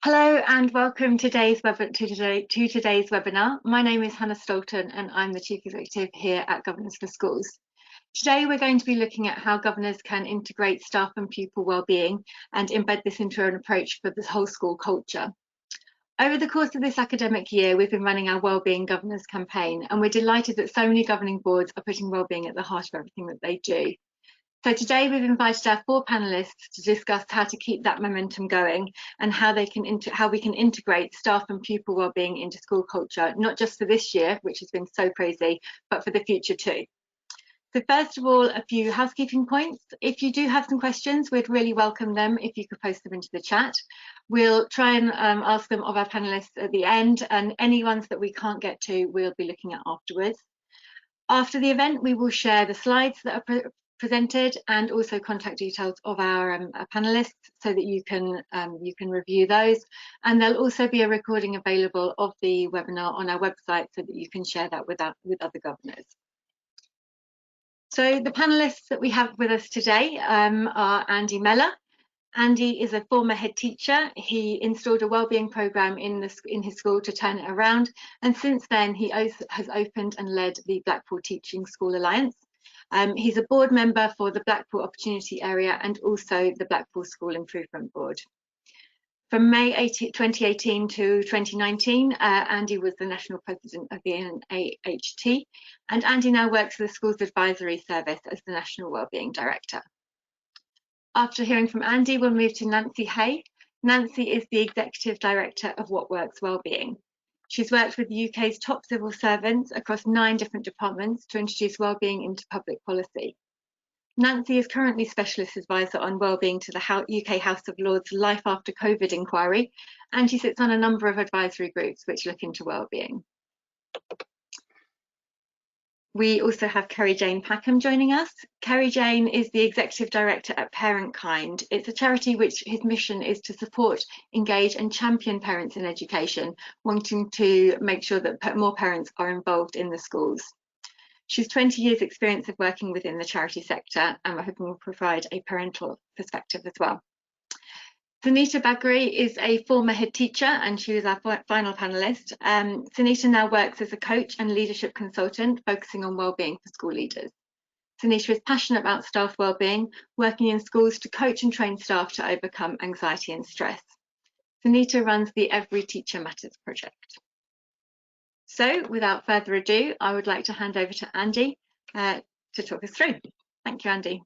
Hello and welcome to today's webinar. My name is Hannah Stolton and I'm the Chief Executive here at Governors for Schools. Today we're going to be looking at how governors can integrate staff and pupil wellbeing and embed this into an approach for the whole school culture. Over the course of this academic year, we've been running our Wellbeing Governors campaign, and we're delighted that so many governing boards are putting wellbeing at the heart of everything that they do. So today we've invited our 4 panellists to discuss how to keep that momentum going and how we can integrate staff and pupil wellbeing into school culture, not just for this year, which has been so crazy, but for the future too. So first of all, a few housekeeping points. If you do have some questions, we'd really welcome them if you could post them into the chat. We'll try and ask them of our panellists at the end, and any ones that we can't get to, we'll be looking at afterwards. After the event, we will share the slides that are presented and also contact details of our panelists so that you can review those, and there'll also be a recording available of the webinar on our website so that you can share that with other governors. So the panelists that we have with us today are Andy Meller. Andy is a former head teacher. He installed a wellbeing programme in his school to turn it around, and since then he has opened and led the Blackpool Teaching School Alliance. He's a board member for the Blackpool Opportunity Area and also the Blackpool School Improvement Board. From May 2018 to 2019, Andy was the national president of the NAHT, and Andy now works for the Schools Advisory Service as the National Wellbeing Director. After hearing from Andy, we'll move to Nancy Hay. Nancy is the Executive Director of What Works Wellbeing. She's worked with the UK's top civil servants across 9 different departments to introduce wellbeing into public policy. Nancy is currently Specialist Advisor on Wellbeing to the UK House of Lords Life After COVID inquiry, and she sits on a number of advisory groups which look into wellbeing. We also have Kerry-Jane Packman joining us. Kerry-Jane is the Executive Director at Parentkind. It's a charity which his mission is to support, engage and champion parents in education, wanting to make sure that more parents are involved in the schools. She's 20 years experience of working within the charity sector, and we're hoping will provide a parental perspective as well. Suneta Bagri is a former head teacher and she was our final panellist. Suneta now works as a coach and leadership consultant, focusing on wellbeing for school leaders. Suneta is passionate about staff wellbeing, working in schools to coach and train staff to overcome anxiety and stress. Suneta runs the Every Teacher Matters project. So without further ado, I would like to hand over to Andy to talk us through. Thank you, Andy.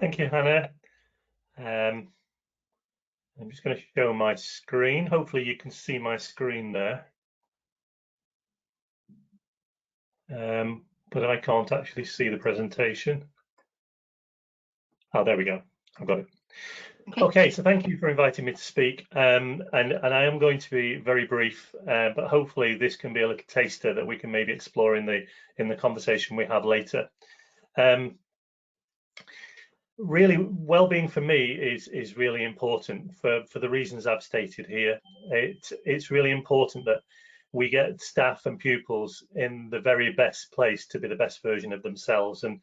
Thank you, Hannah. I'm just going to show my screen. Hopefully you can see my screen there. But I can't actually see the presentation. Oh, there we go. I've got it. Okay, so thank you for inviting me to speak. And I am going to be very brief, but hopefully this can be a little taster that we can maybe explore in the conversation we have later. Really, well-being for me is really important for the reasons I've stated here. It's really important that we get staff and pupils in the very best place to be the best version of themselves, and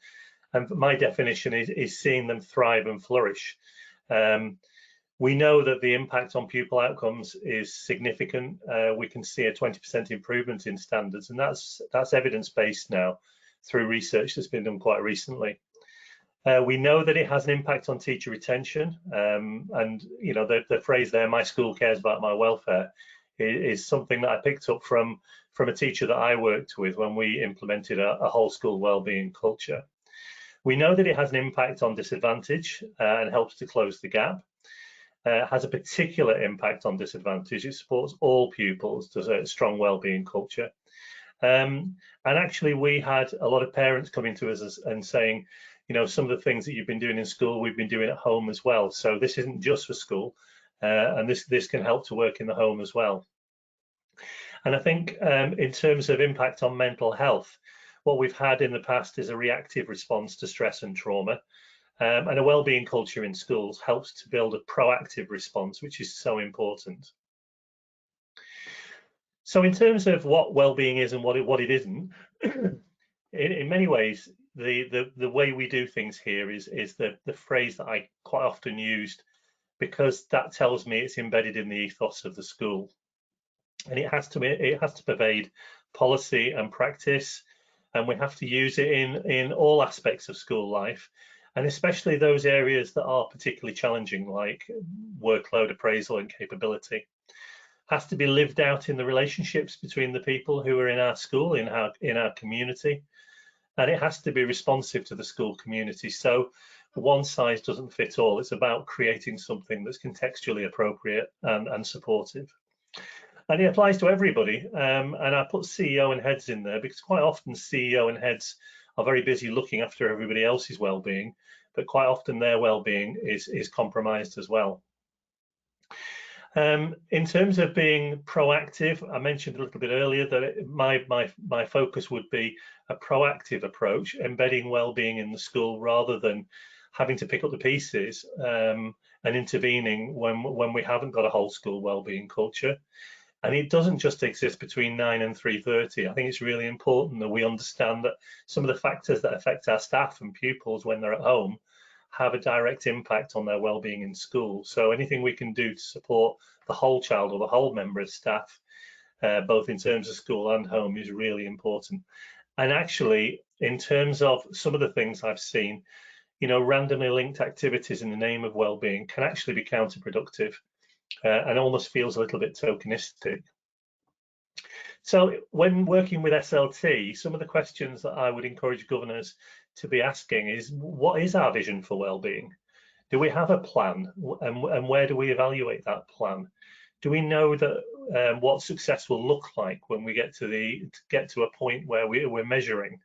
my definition is seeing them thrive and flourish. We know that the impact on pupil outcomes is significant. We can see a 20% improvement in standards, and that's evidence-based now through research that's been done quite recently. We know that it has an impact on teacher retention, and you know the phrase there, "My school cares about my welfare," is something that I picked up from a teacher that I worked with when we implemented a whole school wellbeing culture. We know that it has an impact on disadvantage and helps to close the gap. Has a particular impact on disadvantage. It supports all pupils. Does a strong wellbeing culture. And actually, we had a lot of parents coming to us and saying, you know, some of the things that you've been doing in school, we've been doing at home as well. So this isn't just for school, and this can help to work in the home as well. And I think in terms of impact on mental health, what we've had in the past is a reactive response to stress and trauma, and a wellbeing culture in schools helps to build a proactive response, which is so important. So in terms of what wellbeing is and what it isn't, in many ways, the way we do things here is the phrase that I quite often used because that tells me it's embedded in the ethos of the school. And it has to pervade policy and practice, and we have to use it in all aspects of school life, and especially those areas that are particularly challenging, like workload appraisal and capability. Has to be lived out in the relationships between the people who are in our school, in our community, and it has to be responsive to the school community. So one size doesn't fit all. It's about creating something that's contextually appropriate and supportive. And it applies to everybody. And I put CEO and heads in there because quite often CEO and heads are very busy looking after everybody else's well-being, but quite often their well-being is compromised as well. In terms of being proactive, I mentioned a little bit earlier that my focus would be a proactive approach, embedding well-being in the school rather than having to pick up the pieces and intervening when we haven't got a whole school well-being culture. And it doesn't just exist between 9 and 3:30. I think it's really important that we understand that some of the factors that affect our staff and pupils when they're at home have a direct impact on their well-being in school. So anything we can do to support the whole child or the whole member of staff, both in terms of school and home, is really important. And actually, in terms of some of the things I've seen, randomly linked activities in the name of well-being can actually be counterproductive. And almost feels a little bit tokenistic. So when working with SLT, some of the questions that I would encourage governors to be asking is, what is our vision for wellbeing? Do we have a plan, and where do we evaluate that plan? Do we know that what success will look like when we get to a point where we're measuring?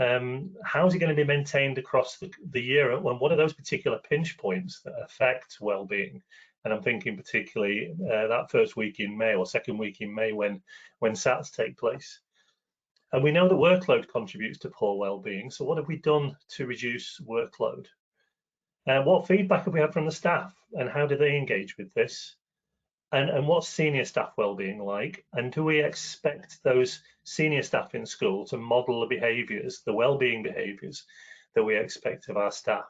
How is it going to be maintained across the year, and what are those particular pinch points that affect wellbeing? And I'm thinking particularly that first week in May or second week in May when SATs take place. And we know that workload contributes to poor well-being. So what have we done to reduce workload? What feedback have we had from the staff, and how do they engage with this? And what's senior staff well-being like? And do we expect those senior staff in school to model the behaviours, the well-being behaviours that we expect of our staff?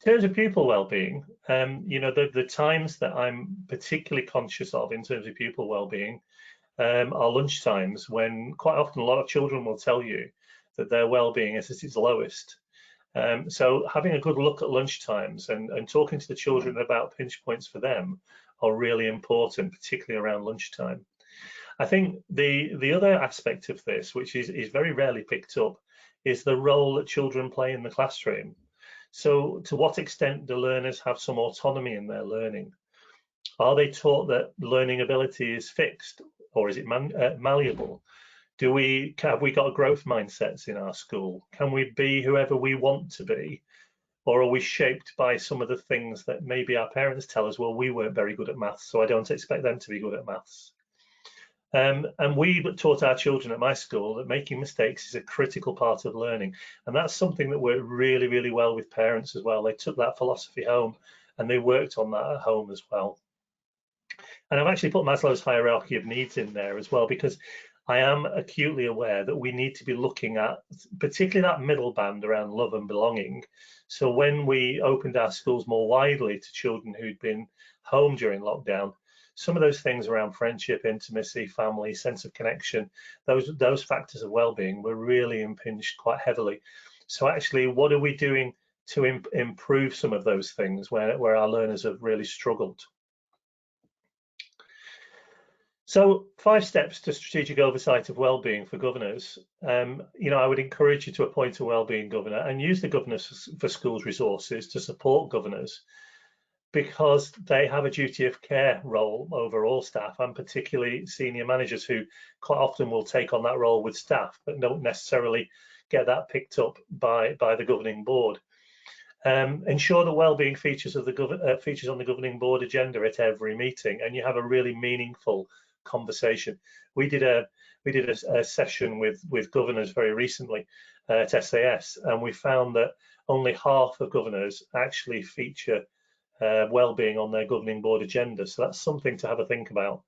In terms of pupil well-being, the times that I'm particularly conscious of in terms of pupil well-being are lunch times, when quite often a lot of children will tell you that their well-being is at its lowest. So having a good look at lunch times and talking to the children about pinch points for them are really important, particularly around lunchtime. I think the other aspect of this, which is very rarely picked up, is the role that children play in the classroom. So to what extent do learners have some autonomy in their learning? Are they taught that learning ability is fixed, or is it malleable? Have we got growth mindsets in our school? Can we be whoever we want to be? Or are we shaped by some of the things that maybe our parents tell us, well, we weren't very good at maths, so I don't expect them to be good at maths. And we taught our children at my school that making mistakes is a critical part of learning. And that's something that worked really, really well with parents as well. They took that philosophy home and they worked on that at home as well. And I've actually put Maslow's hierarchy of needs in there as well, because I am acutely aware that we need to be looking at particularly that middle band around love and belonging. So when we opened our schools more widely to children who'd been home during lockdown, some of those things around friendship, intimacy, family, sense of connection, those factors of well-being were really impinged quite heavily. So actually, what are we doing to improve some of those things where our learners have really struggled? So 5 steps to strategic oversight of wellbeing for governors. I would encourage you to appoint a wellbeing governor and use the Governors for Schools resources to support governors, because they have a duty of care role over all staff, and particularly senior managers, who quite often will take on that role with staff but don't necessarily get that picked up by the governing board. Ensure that wellbeing features on the governing board agenda at every meeting, and you have a really meaningful conversation. We did a session with governors very recently at SAS, and we found that only half of governors actually feature wellbeing on their governing board agenda. So that's something to have a think about.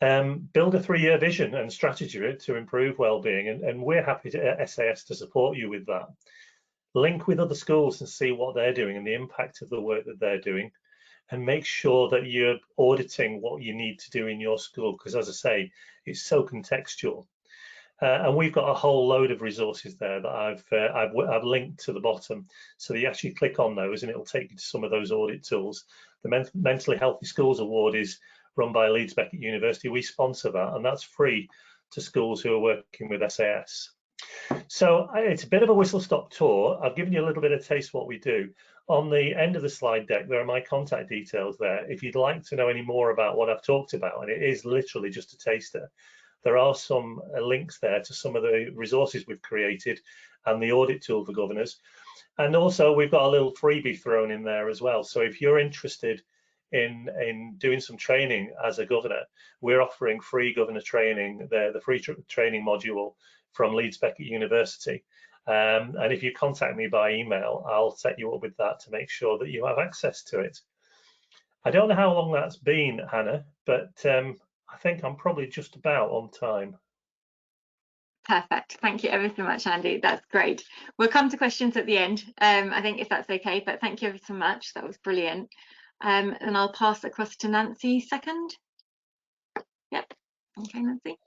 Build a 3-year vision and strategy to improve wellbeing, and we're happy at SAS to support you with that. link with other schools and see what they're doing and the impact of the work that they're doing, and make sure that you're auditing what you need to do in your school, because as I say, it's so contextual. And we've got a whole load of resources there that I've linked to the bottom, so that you actually click on those and it'll take you to some of those audit tools. The Mentally Healthy Schools Award is run by Leeds Beckett University. We sponsor that, and that's free to schools who are working with SAS. So it's a bit of a whistle-stop tour. I've given you a little bit of taste of what we do. On the end of the slide deck, there are my contact details there. If you'd like to know any more about what I've talked about, and it is literally just a taster, there are some links there to some of the resources we've created and the audit tool for governors. And also we've got a little freebie thrown in there as well. So if you're interested in doing some training as a governor, we're offering free governor training, the free training module from Leeds Beckett University. And if you contact me by email, I'll set you up with that to make sure that you have access to it. I don't know how long that's been, Hannah, but I think I'm probably just about on time. Perfect. Thank you ever so much, Andy. That's great. We'll come to questions at the end, I think, if that's okay, but thank you ever so much. That was brilliant. And I'll pass across to Nancy second. Yep. Okay, Nancy.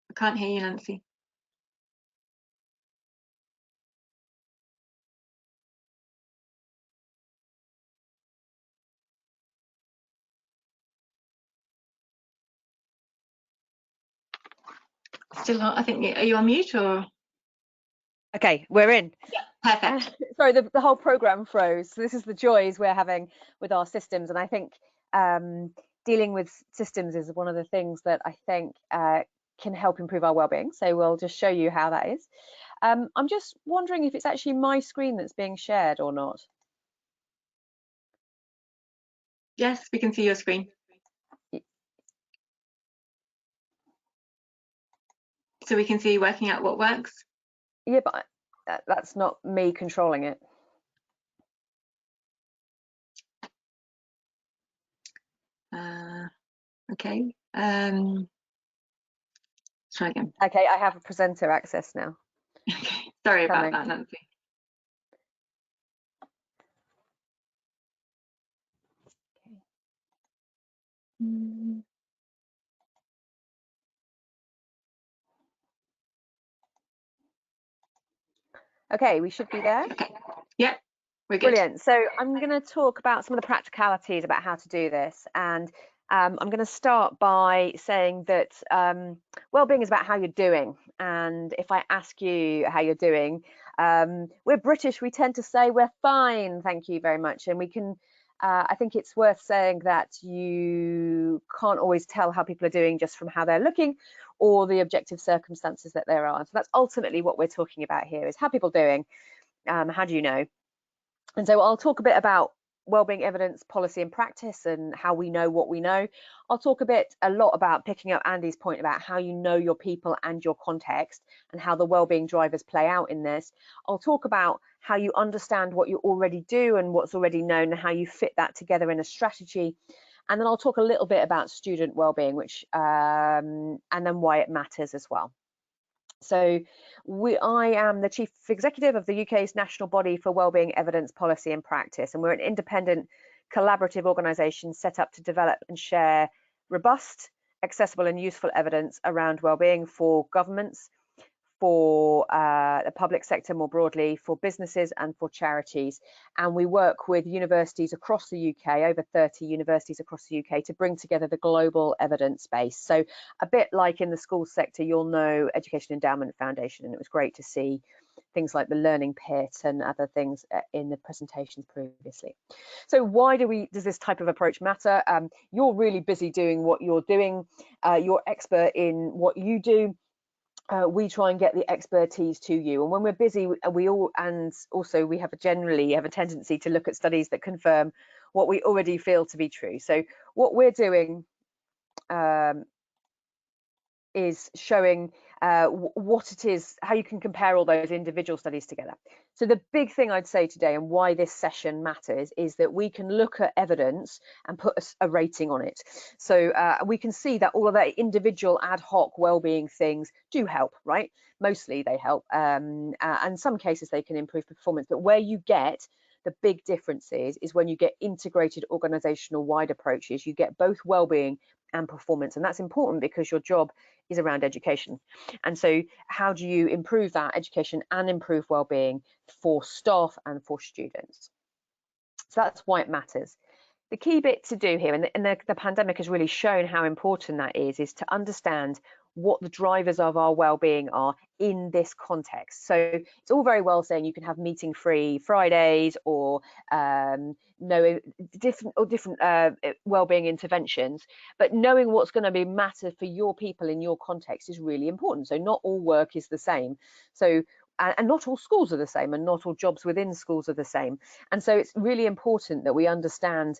I can't hear you, Nancy. Still not, I think, are you on mute or? Okay, we're in. Yeah, perfect. Sorry, the whole program froze. So this is the joys we're having with our systems, and I think dealing with systems is one of the things that I think can help improve our well-being. So we'll just show you how that is. I'm just wondering if it's actually my screen that's being shared or not. Yes, we can see your screen. So we can see you working out what works. Yeah, but that's not me controlling it. Okay. Try again. Okay, I have a presenter access now. Okay. Sorry about that, Nancy. Okay, we should be there. Okay. Yep, we're good. Brilliant. So I'm going to talk about some of the practicalities about how to do this, and I'm going to start by saying that well-being is about how you're doing. And if I ask you how you're doing, we're British, we tend to say we're fine, thank you very much. And we can, I think it's worth saying that you can't always tell how people are doing just from how they're looking or the objective circumstances that there are. So that's ultimately what we're talking about here, is how people doing. How do you know? And so I'll talk a bit about wellbeing evidence, policy and practice, and how we know what we know. I'll talk a lot about picking up Andy's point about how you know your people and your context and how the wellbeing drivers play out in this. I'll talk about how you understand what you already do and what's already known and how you fit that together in a strategy. And then I'll talk a little bit about student wellbeing, which and then why it matters as well. So I am the Chief Executive of the UK's National Body for Wellbeing Evidence, Policy and Practice, and we're an independent collaborative organisation set up to develop and share robust, accessible and useful evidence around wellbeing for governments, for the public sector more broadly, for businesses and for charities. And we work with universities across the UK, over 30 universities across the UK, to bring together the global evidence base. So a bit like in the school sector, you'll know Education Endowment Foundation, and it was great to see things like the Learning Pit and other things in the presentations previously. So why does this type of approach matter? You're really busy doing what you're doing. You're expert in what you do. We try and get the expertise to you, and when we're busy, we generally have a tendency to look at studies that confirm what we already feel to be true. So what we're doing is showing what it is, how you can compare all those individual studies together. So the big thing I'd say today, and why this session matters, is that we can look at evidence and put a rating on it. So we can see that all of the individual ad hoc wellbeing things do help, right? Mostly they help, and in some cases they can improve performance. But where you get the big differences is when you get integrated organizational wide approaches. You get both wellbeing and performance, and that's important because your job is around education. And so how do you improve that education and improve wellbeing for staff and for students? So that's why it matters. The key bit to do here, and the pandemic has really shown how important that is to understand what the drivers of our well-being are in this context. So it's all very well saying you can have meeting-free Fridays or different well-being interventions, but knowing what's going to be matter for your people in your context is really important. So not all work is the same. So and not all schools are the same, and not all jobs within schools are the same. And so it's really important that we understand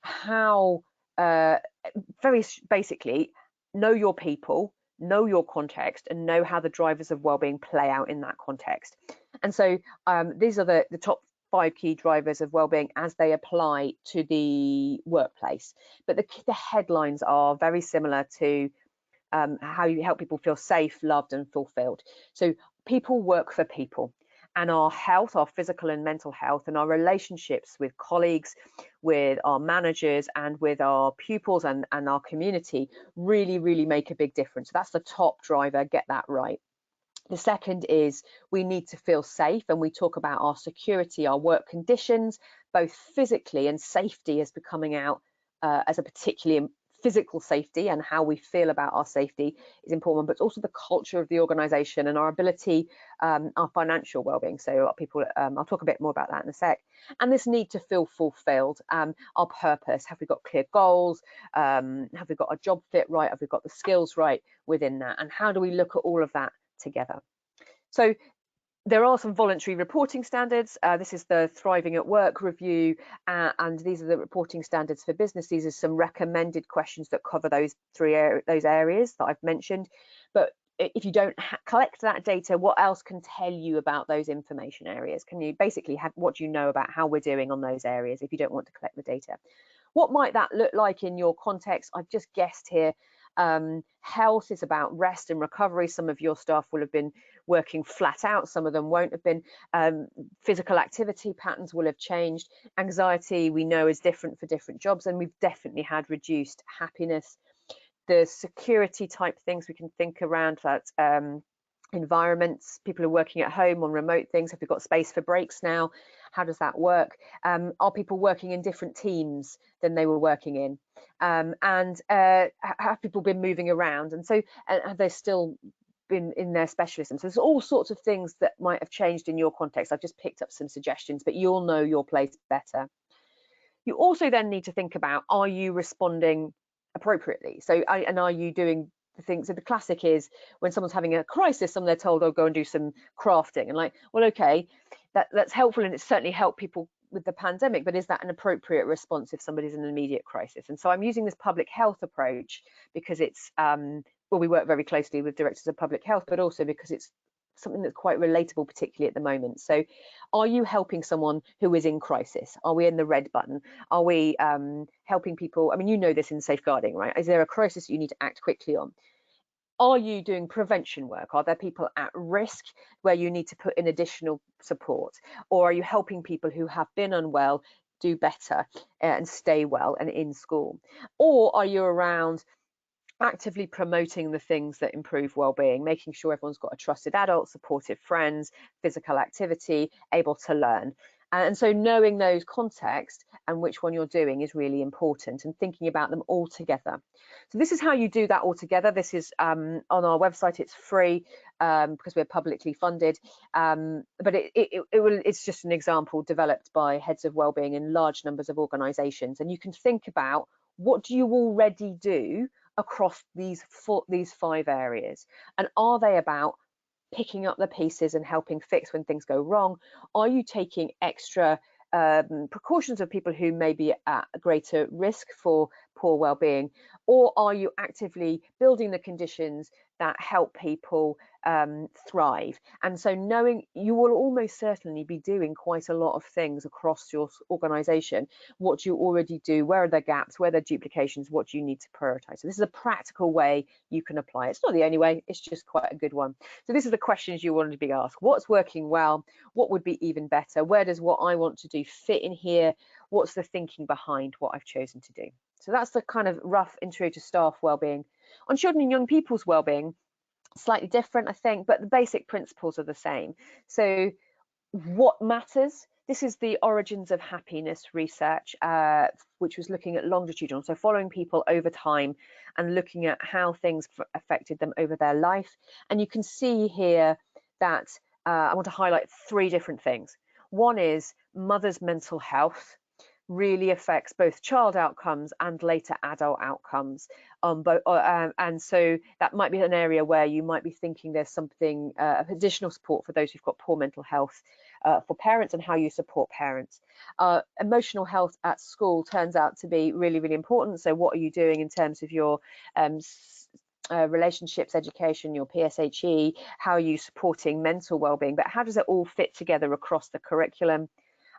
how, very basically, know your people, know your context, and know how the drivers of wellbeing play out in that context. And so these are the top 5 key drivers of wellbeing as they apply to the workplace. But the headlines are very similar to how you help people feel safe, loved, and fulfilled. So people work for people, and our health, our physical and mental health, and our relationships with colleagues, with our managers, and with our pupils and our community really, really make a big difference. So that's the top driver, get that right. The second is we need to feel safe, and we talk about our security, our work conditions, both physically, and safety is becoming out as a particularly physical safety, and how we feel about our safety is important, but also the culture of the organization and our ability, our financial well-being. So our people, I'll talk a bit more about that in a sec. And this need to feel fulfilled, our purpose, have we got clear goals, have we got our job fit right, have we got the skills right within that, and how do we look at all of that together? So there are some voluntary reporting standards. This is the Thriving at Work review, and these are the reporting standards for business. These are some recommended questions that cover those those areas that I've mentioned. But if you don't collect that data, what else can tell you about those information areas? Can you basically have what do you know about how we're doing on those areas if you don't want to collect the data? What might that look like in your context? I've just guessed here. Health is about rest and recovery. Some of your staff will have been working flat out, some of them won't have been. Physical activity patterns will have changed. Anxiety, we know, is different for different jobs, and we've definitely had reduced happiness. The security type things we can think around that, environments, people are working at home on remote things. Have we got space for breaks now? How does that work? Are people working in different teams than they were working in? And have people been moving around? And so have they still been in their specialism? So there's all sorts of things that might have changed in your context. I've just picked up some suggestions, but you'll know your place better. You also then need to think about, are you responding appropriately? So, and are you doing the things? So the classic is when someone's having a crisis, they're told, oh, go and do some crafting, and like, well, okay, that's helpful, and it's certainly helped people with the pandemic, but is that an appropriate response if somebody's in an immediate crisis? And so I'm using this public health approach because it's well, we work very closely with directors of public health, but also because it's something that's quite relatable, particularly at the moment. So are you helping someone who is in crisis? Are we in the red button? Are we helping people? I mean, you know this in safeguarding, right? Is there a crisis you need to act quickly on? Are you doing prevention work? Are there people at risk where you need to put in additional support? Or are you helping people who have been unwell do better and stay well and in school? Or are you around actively promoting the things that improve well-being, making sure everyone's got a trusted adult, supportive friends, physical activity, able to learn? And so knowing those contexts and which one you're doing is really important, and thinking about them all together. So this is how you do that all together. This is on our website. It's free because we're publicly funded, but it's just an example developed by heads of wellbeing in large numbers of organisations. And you can think about, what do you already do across these 5 areas, and are they about picking up the pieces and helping fix when things go wrong? Are you taking extra precautions of people who may be at greater risk for poor well-being, or are you actively building the conditions that help people thrive? And so knowing, you will almost certainly be doing quite a lot of things across your organization. What do you already do? Where are the gaps? Where are the duplications? What do you need to prioritize? So this is a practical way you can apply it. It's not the only way, it's just quite a good one. So this is the questions you want to be asked. What's working well? What would be even better? Where does what I want to do fit in here? What's the thinking behind what I've chosen to do? So that's the kind of rough intro to staff wellbeing. On children and young people's wellbeing, slightly different, I think, but the basic principles are the same. So what matters? This is the origins of happiness research, which was looking at longitudinal, so following people over time and looking at how things affected them over their life. And you can see here that I want to highlight three different things. One is mother's mental health really affects both child outcomes and later adult outcomes. And so that might be an area where you might be thinking there's something additional support for those who've got poor mental health for parents and how you support parents. Emotional health at school turns out to be really, really important. So what are you doing in terms of your relationships education, your PSHE, how are you supporting mental well-being, but how does it all fit together across the curriculum?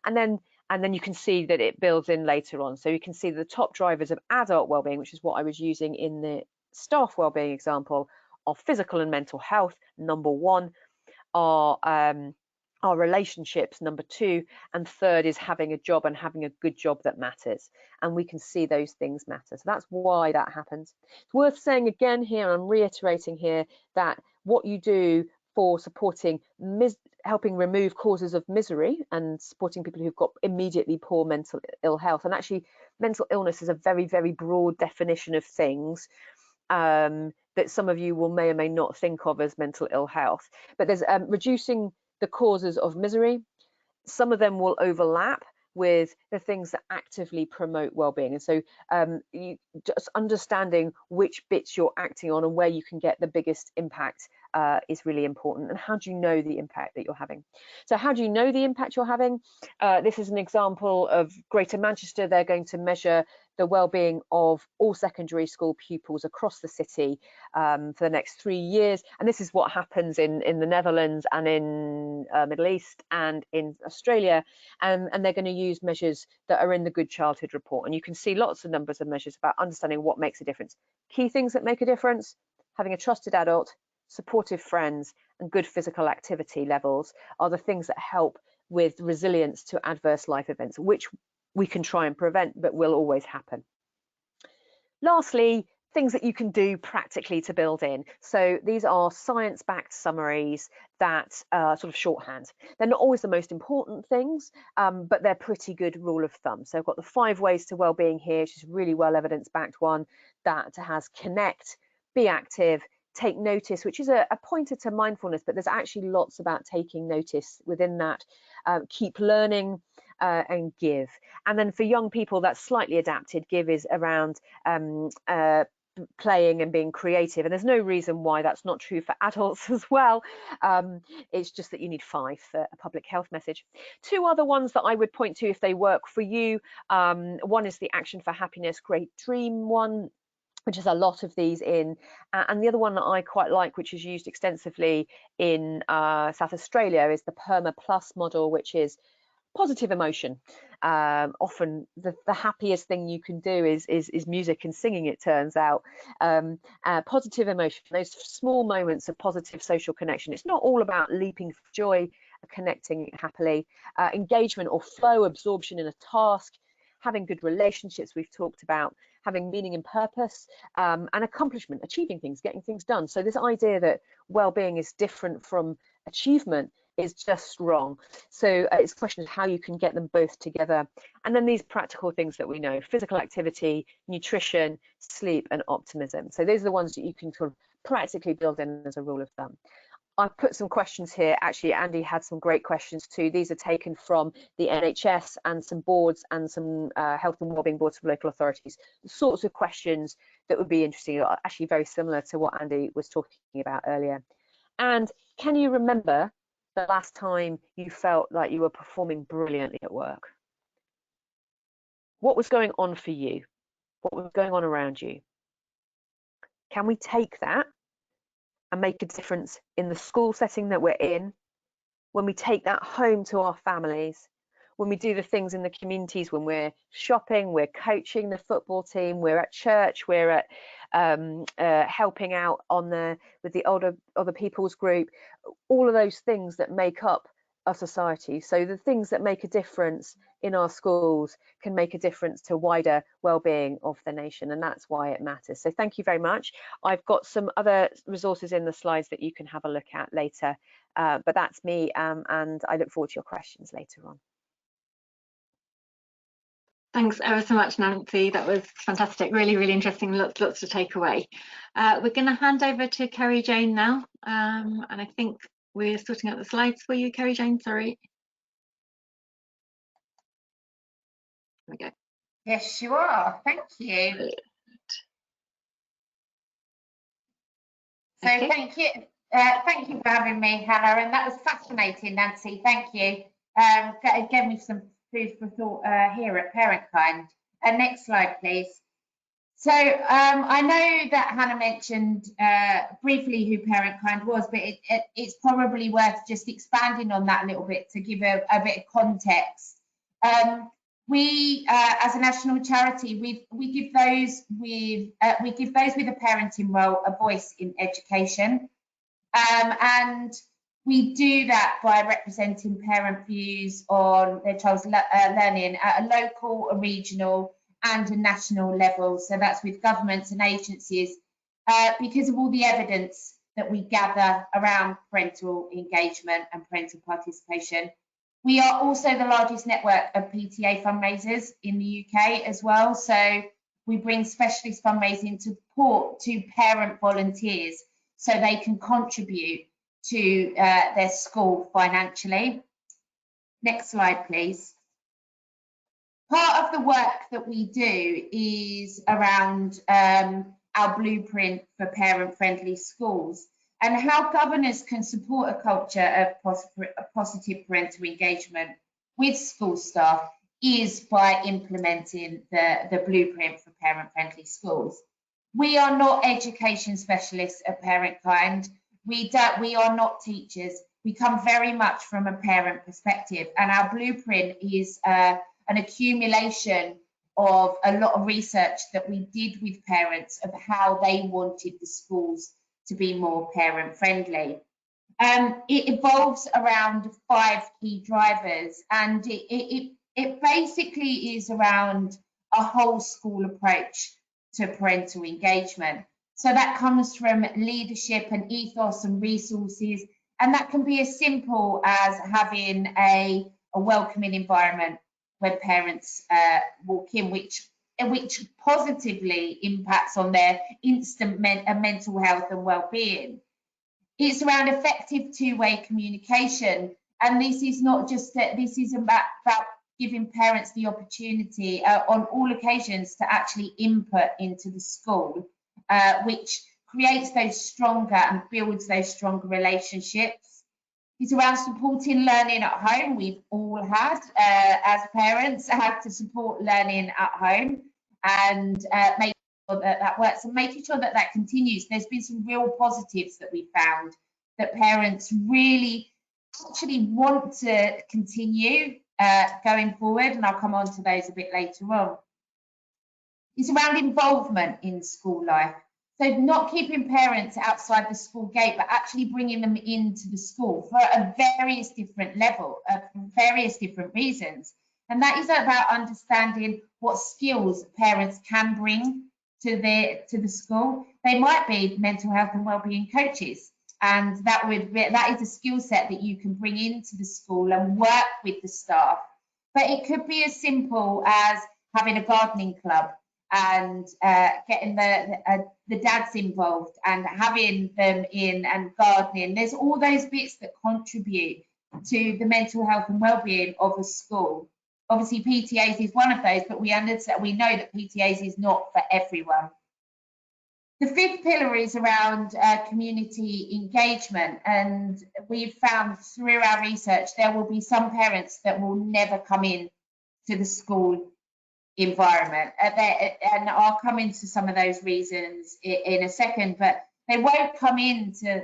And then you can see that it builds in later on. So you can see the top drivers of adult wellbeing, which is what I was using in the staff wellbeing example, of physical and mental health. Number one are relationships, number two, and third is having a job and having a good job that matters. And we can see those things matter. So that's why that happens. It's worth saying again here, I'm reiterating here, that what you do for supporting helping remove causes of misery and supporting people who've got immediately poor mental ill health. And actually mental illness is a very, very broad definition of things that some of you will may or may not think of as mental ill health. But there's reducing the causes of misery. Some of them will overlap with the things that actively promote well-being. And so you just understanding which bits you're acting on and where you can get the biggest impact is really important. And how do you know the impact that you're having? So how do you know the impact you're having? This is an example of Greater Manchester. They're going to measure the well-being of all secondary school pupils across the city for the next 3 years. And this is what happens in the Netherlands and in Middle East and in Australia. And they're going to use measures that are in the Good Childhood Report. And you can see lots of numbers of measures about understanding what makes a difference. Key things that make a difference: having a trusted adult, supportive friends, and good physical activity levels are the things that help with resilience to adverse life events, which we can try and prevent, but will always happen. Lastly, things that you can do practically to build in. So these are science-backed summaries that sort of shorthand. They're not always the most important things, but they're pretty good rule of thumb. So I've got the 5 ways to well-being here, which is a really well evidence-backed one that has connect, be active, take notice, which is a pointer to mindfulness, but there's actually lots about taking notice within that. Keep learning and give. And then for young people, that's slightly adapted. Give is around playing and being creative, and there's no reason why that's not true for adults as well. It's just that you need 5 for a public health message. 2 other ones that I would point to if they work for you. One is the Action for Happiness Great Dream one, which has a lot of these in, and the other one that I quite like, which is used extensively in South Australia, is the PERMA Plus model, which is positive emotion. Often the happiest thing you can do is music and singing, it turns out. Positive emotion, those small moments of positive social connection. It's not all about leaping for joy, connecting happily. Engagement or flow, absorption in a task, having good relationships we've talked about, having meaning and purpose, and accomplishment, achieving things, getting things done. So this idea that well-being is different from achievement is just wrong. So it's a question of how you can get them both together. And then these practical things that we know: physical activity, nutrition, sleep, and optimism. So those are the ones that you can sort of practically build in as a rule of thumb. I've put some questions here. Actually, Andy had some great questions too. These are taken from the NHS and some boards and some health and wellbeing boards for local authorities. The sorts of questions that would be interesting are actually very similar to what Andy was talking about earlier. And can you remember the last time you felt like you were performing brilliantly at work? What was going on for you? what was going on around you? Can we take that and make a difference in the school setting that we're in, when we take that home to our families, when we do the things in the communities, when we're shopping, we're coaching the football team, we're at church, we're at helping out with the other people's group, all of those things that make up our society. So the things that make a difference in our schools can make a difference to wider well-being of the nation, and that's why it matters. So thank you very much. I've got some other resources in the slides that you can have a look at later, but that's me, and I look forward to your questions later on. Thanks ever so much, Nancy. That was fantastic. Really, really interesting. Lots to take away. We're going to hand over to Kerry-Jane now, and I think we're sorting out the slides for you, Kerry-Jane. Sorry. There we go. Yes, you are. Thank you. So okay. thank you for having me, Hannah, and that was fascinating, Nancy. Thank you. Gave me some food for thought here at Parentkind. Next slide, please. So I know that Hannah mentioned briefly who Parentkind was, but it's probably worth just expanding on that a little bit to give a bit of context. We, as a national charity, we give those with a parenting role a voice in education, and we do that by representing parent views on their child's learning at a local, a regional, and a national level. So that's with governments and agencies, because of all the evidence that we gather around parental engagement and parental participation. We are also the largest network of PTA fundraisers in the UK as well. So we bring specialist fundraising support to parent volunteers so they can contribute to their school financially. Next slide, please. Part of the work that we do is around our blueprint for parent-friendly schools and how governors can support a culture of positive parental engagement with school staff is by implementing the blueprint for parent-friendly schools. We are not education specialists at Parentkind. We are not teachers. We come very much from a parent perspective, and our blueprint is an accumulation of a lot of research that we did with parents of how they wanted the schools to be more parent friendly. It evolves around 5 key drivers, and it basically is around a whole school approach to parental engagement. So that comes from leadership and ethos and resources, and that can be as simple as having a welcoming environment where parents walk in, which positively impacts on their instant mental health and well-being. It's around effective two-way communication, and this is not just that, this is about giving parents the opportunity on all occasions to actually input into the school, which creates those stronger and builds those stronger relationships. It's around supporting learning at home. We've all had, as parents, had to support learning at home and making sure that that works and making sure that that continues. There's been some real positives that we found that parents really actually want to continue going forward, and I'll come on to those a bit later on. It's around involvement in school life. So not keeping parents outside the school gate, but actually bringing them into the school for a various different level, for various different reasons. And that is about understanding what skills parents can bring to the school. They might be mental health and wellbeing coaches, and that is a skill set that you can bring into the school and work with the staff. But it could be as simple as having a gardening club and getting the dads involved and having them in and gardening. There's all those bits that contribute to the mental health and wellbeing of a school. Obviously, PTAs is one of those, but we know that PTAs is not for everyone. The 5th pillar is around community engagement, and we've found through our research there will be some parents that will never come in to the school environment. And I'll come into some of those reasons in a second, but they won't come into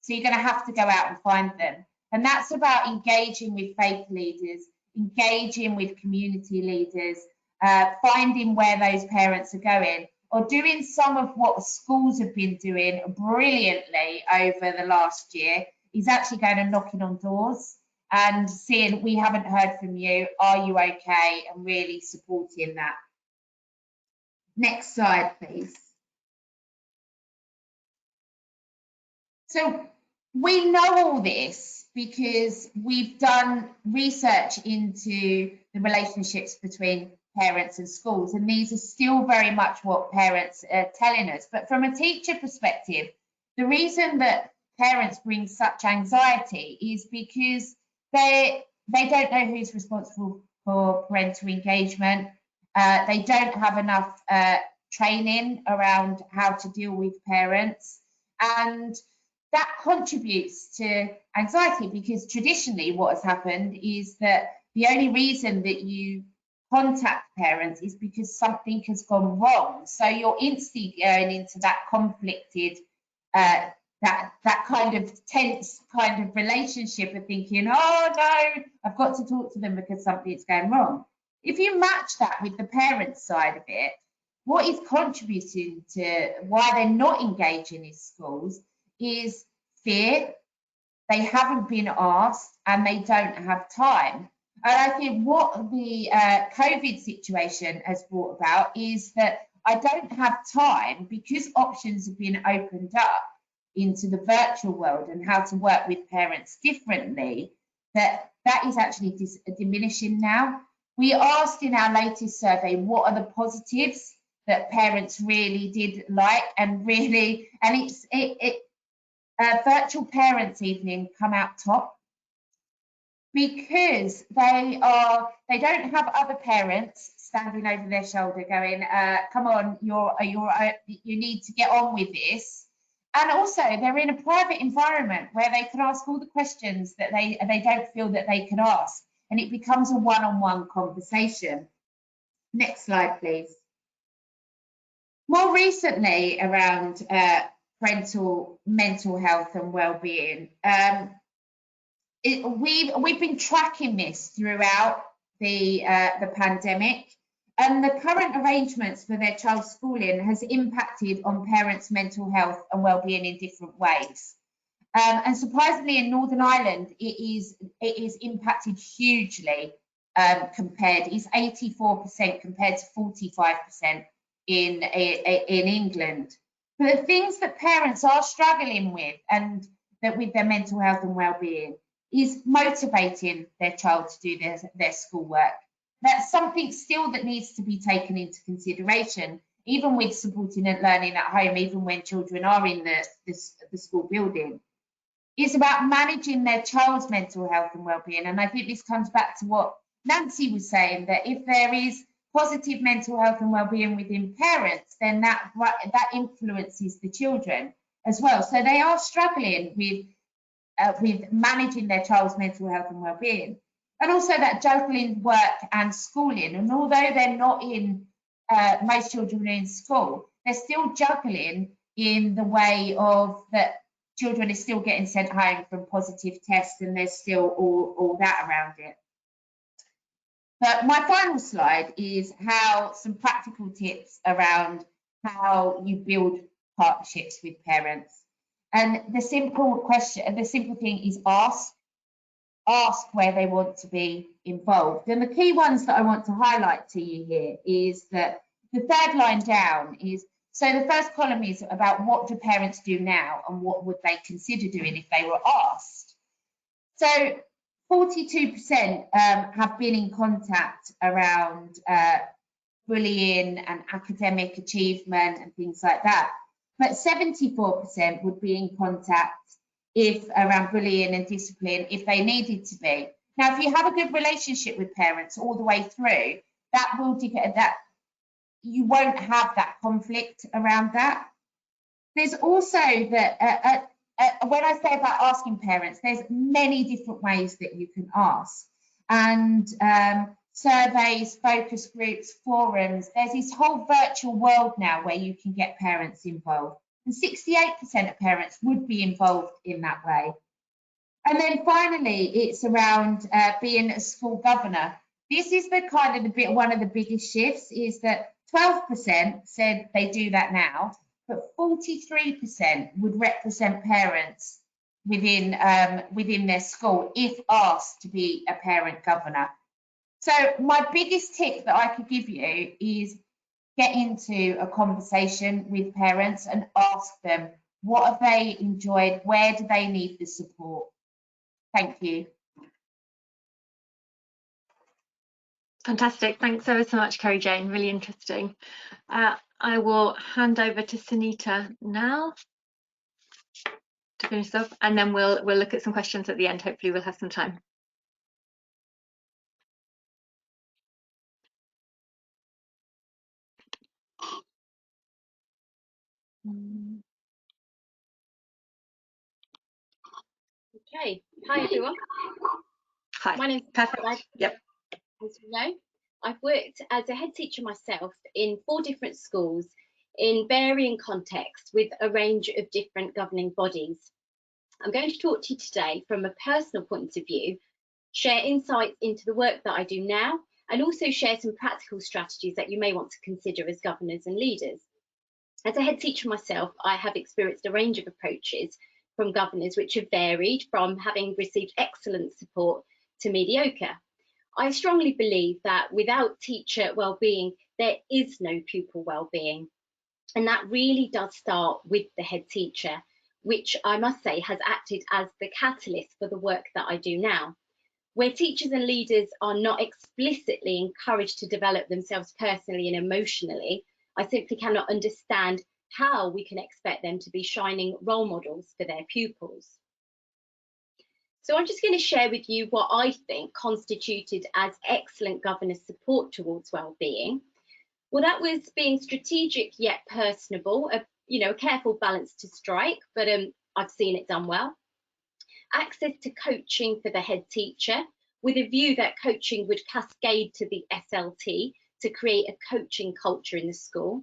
so you're going to have to go out and find them. And that's about engaging with faith leaders, engaging with community leaders, finding where those parents are going, or doing some of what schools have been doing brilliantly over the last year, is actually going and knocking on doors and seeing, we haven't heard from you, are you okay, and really supporting that. Next slide, please. So we know all this because we've done research into the relationships between parents and schools, and these are still very much what parents are telling us. But from a teacher perspective, the reason that parents bring such anxiety is because they don't know who's responsible for parental engagement. They don't have enough training around how to deal with parents, and that contributes to anxiety, because traditionally what has happened is that the only reason that you contact parents is because something has gone wrong. So you're instantly going into that conflicted, that kind of tense kind of relationship of thinking, oh no, I've got to talk to them because something's going wrong. If you match that with the parent side of it, what is contributing to why they're not engaging in schools is fear. They haven't been asked and they don't have time. And I think what the COVID situation has brought about is that I don't have time, because options have been opened up into the virtual world and how to work with parents differently, that is actually diminishing now. We asked in our latest survey, what are the positives that parents really did like, and really, and virtual parents evening come out top, because they don't have other parents standing over their shoulder going, come on, you need to get on with this. And also they're in a private environment where they can ask all the questions that they don't feel that they can ask, and it becomes a one-on-one conversation. Next slide, please. More recently, around parental mental health and well-being, we've been tracking this throughout the pandemic, and the current arrangements for their child's schooling has impacted on parents' mental health and well-being in different ways. And surprisingly, in Northern Ireland, it is impacted hugely. It's 84% compared to 45% in England. But the things that parents are struggling with, and that with their mental health and well-being, is motivating their child to do their schoolwork. That's something still that needs to be taken into consideration, even with supporting and learning at home, even when children are in the school building. It's about managing their child's mental health and well-being. And I think this comes back to what Nancy was saying, that if there is positive mental health and well-being within parents, then that influences the children as well. So they are struggling with managing their child's mental health and well-being, and also that juggling work and schooling. And although they're not in, most children are in school, they're still juggling in the way of that children are still getting sent home from positive tests, and there's still all that around it. But my final slide is some practical tips around how you build partnerships with parents. And the simple thing is ask where they want to be involved. And the key ones that I want to highlight to you here is that the third line down is, so the first column is about what do parents do now and what would they consider doing if they were asked. So 42% have been in contact around bullying and academic achievement and things like that. But 74% would be in contact around bullying and discipline if they needed to be. Now, if you have a good relationship with parents all the way through, that you won't have that conflict around that. There's also that when I say about asking parents, there's many different ways that you can ask. And surveys, focus groups, forums. There's this whole virtual world now where you can get parents involved. And 68% of parents would be involved in that way. And then finally, it's around being a school governor. This is the kind of the bit, one of the biggest shifts is that 12% said they do that now, but 43% would represent parents within their school if asked to be a parent governor. So my biggest tip that I could give you is get into a conversation with parents and ask them, what have they enjoyed? Where do they need the support? Thank you. Fantastic. Thanks ever so much, Kerry-Jane. Really interesting. I will hand over to Suneta now to finish off, and then we'll look at some questions at the end. Hopefully we'll have some time. Okay, hi everyone. Hi. My name's Perfect. Yep. As you know, I've worked as a head teacher myself in 4 different schools in varying contexts with a range of different governing bodies. I'm going to talk to you today from a personal point of view, share insights into the work that I do now, and also share some practical strategies that you may want to consider as governors and leaders. As a head teacher myself, I have experienced a range of approaches from governors which have varied from having received excellent support to mediocre. I strongly believe that without teacher wellbeing, there is no pupil wellbeing. And that really does start with the head teacher, which I must say has acted as the catalyst for the work that I do now. Where teachers and leaders are not explicitly encouraged to develop themselves personally and emotionally, I simply cannot understand how we can expect them to be shining role models for their pupils. So I'm just going to share with you what I think constituted as excellent governor support towards wellbeing. Well, that was being strategic yet personable, a careful balance to strike, but I've seen it done well. Access to coaching for the head teacher with a view that coaching would cascade to the SLT to create a coaching culture in the school,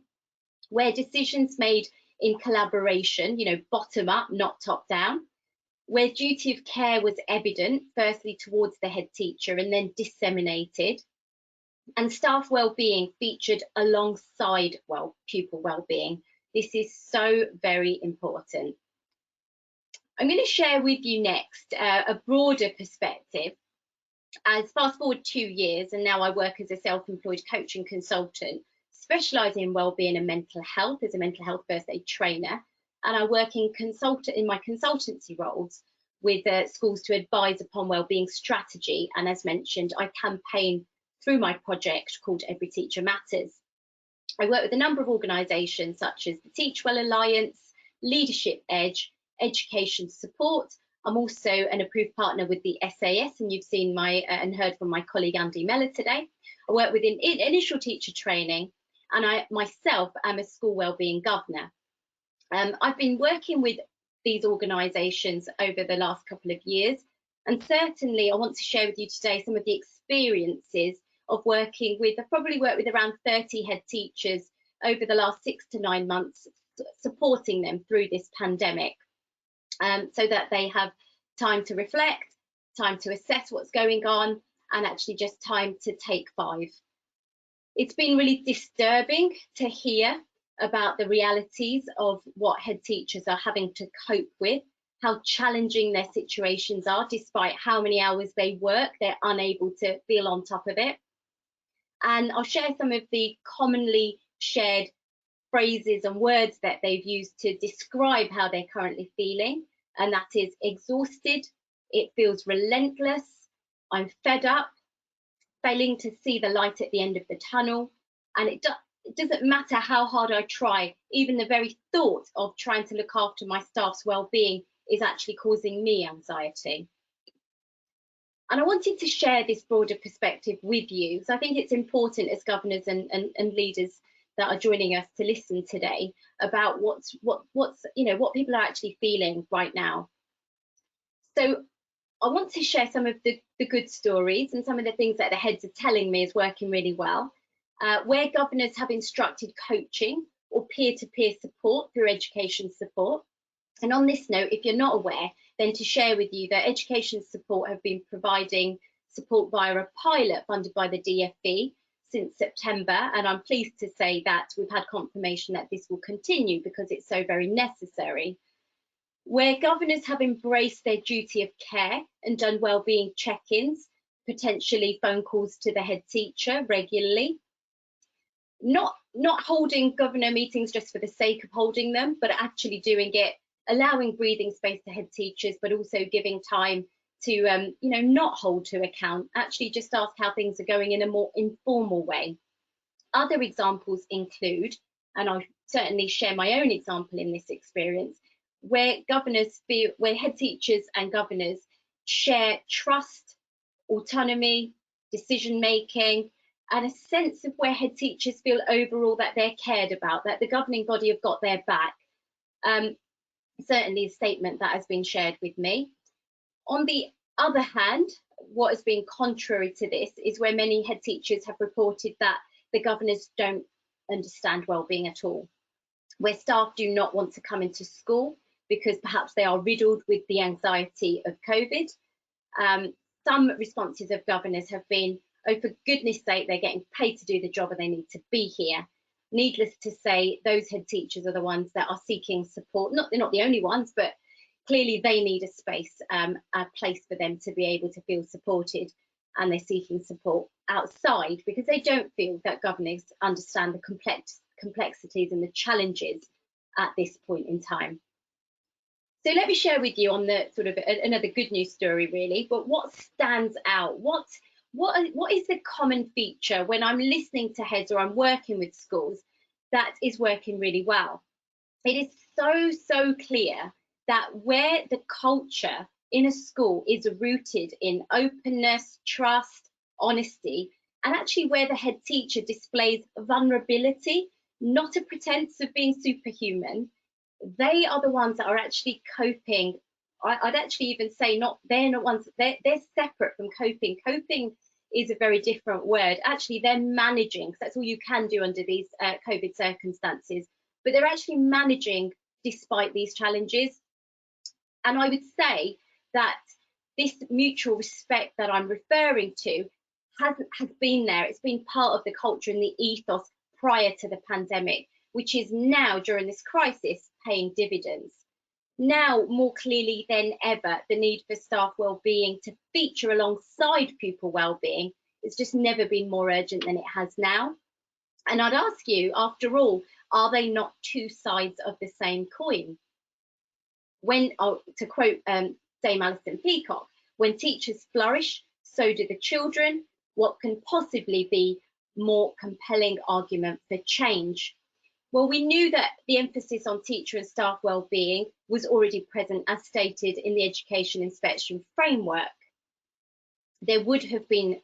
where decisions made in collaboration, bottom up, not top down, where duty of care was evident, firstly towards the head teacher and then disseminated, and staff wellbeing featured alongside pupil wellbeing. This is so very important. I'm going to share with you next a broader perspective. As fast forward 2 years, and now I work as a self-employed coaching consultant, specialising in wellbeing and mental health as a mental health first aid trainer, and I work in my consultancy roles with schools to advise upon wellbeing strategy. And as mentioned, I campaign through my project called Every Teacher Matters. I work with a number of organisations such as the Teach Well Alliance, Leadership Edge, Education Support. I'm also an approved partner with the SAS, and you've seen and heard from my colleague Andy Meller today. I work with initial teacher training, and I myself am a school wellbeing governor. I've been working with these organisations over the last couple of years, and certainly I want to share with you today some of the experiences of working with, I've probably worked with around 30 head teachers over the last 6 to 9 months, supporting them through this pandemic, so that they have time to reflect, time to assess what's going on, and actually just time to take 5. It's been really disturbing to hear about the realities of what head teachers are having to cope with, how challenging their situations are. Despite how many hours they work, they're unable to feel on top of it. And I'll share some of the commonly shared phrases and words that they've used to describe how they're currently feeling, and that is exhausted, it feels relentless, I'm fed up, failing to see the light at the end of the tunnel, and it doesn't matter how hard I try, even the very thought of trying to look after my staff's well-being is actually causing me anxiety. And I wanted to share this broader perspective with you, because I think it's important as governors and leaders that are joining us to listen today about what people are actually feeling right now. So I want to share some of the good stories and some of the things that the heads are telling me is working really well, where governors have instructed coaching or peer-to-peer support through education support. And on this note, if you're not aware, then to share with you that education support have been providing support via a pilot funded by the DFE since September, and I'm pleased to say that we've had confirmation that this will continue because it's so very necessary. Where governors have embraced their duty of care and done wellbeing check-ins, potentially phone calls to the head teacher regularly, not holding governor meetings just for the sake of holding them, but actually doing it, allowing breathing space to head teachers, but also giving time to you know, not hold to account, actually just ask how things are going in a more informal way. Other examples include, and I certainly share my own example in this experience, where governors feel, where head teachers and governors share trust, autonomy, decision making, and a sense of where head teachers feel overall that they're cared about, that the governing body have got their back. Certainly a statement that has been shared with me. On the other hand, what has been contrary to this is where many head teachers have reported that the governors don't understand wellbeing at all, where staff do not want to come into school because perhaps they are riddled with the anxiety of COVID. Some responses of governors have been, oh, for goodness sake, they're getting paid to do the job and they need to be here. Needless to say, those head teachers are the ones that are seeking support. They're not the only ones, but clearly they need a space, a place for them to be able to feel supported, and they're seeking support outside because they don't feel that governors understand the complexities and the challenges at this point in time. So let me share with you on the sort of another good news story really, but what stands out? What is the common feature when I'm listening to heads or I'm working with schools that is working really well? It is so clear that where the culture in a school is rooted in openness, trust, honesty, and actually where the head teacher displays vulnerability, not a pretense of being superhuman, they are the ones that are actually coping. I'd actually even say they're not ones, they're separate from coping. Coping is a very different word. Actually, they're managing, because that's all you can do under these COVID circumstances, but they're actually managing despite these challenges. And I would say that this mutual respect that I'm referring to has been there. It's been part of the culture and the ethos prior to the pandemic, which is now during this crisis paying dividends. Now, more clearly than ever, the need for staff wellbeing to feature alongside pupil wellbeing has just never been more urgent than it has now. And I'd ask you, after all, are they not two sides of the same coin? When, to quote Dame Alison Peacock, when teachers flourish, so do the children. What can possibly be more compelling argument for change? Well, we knew that the emphasis on teacher and staff wellbeing was already present as stated in the education inspection framework. There would have been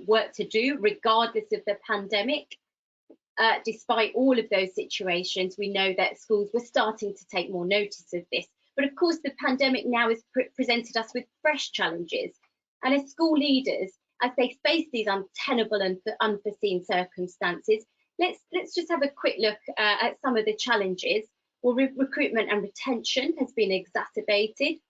work to do regardless of the pandemic. Despite all of those situations, we know that schools were starting to take more notice of this. But of course, the pandemic now has presented us with fresh challenges. And as school leaders, as they face these untenable and unforeseen circumstances, let's just have a quick look at some of the challenges. Well, recruitment and retention has been exacerbated.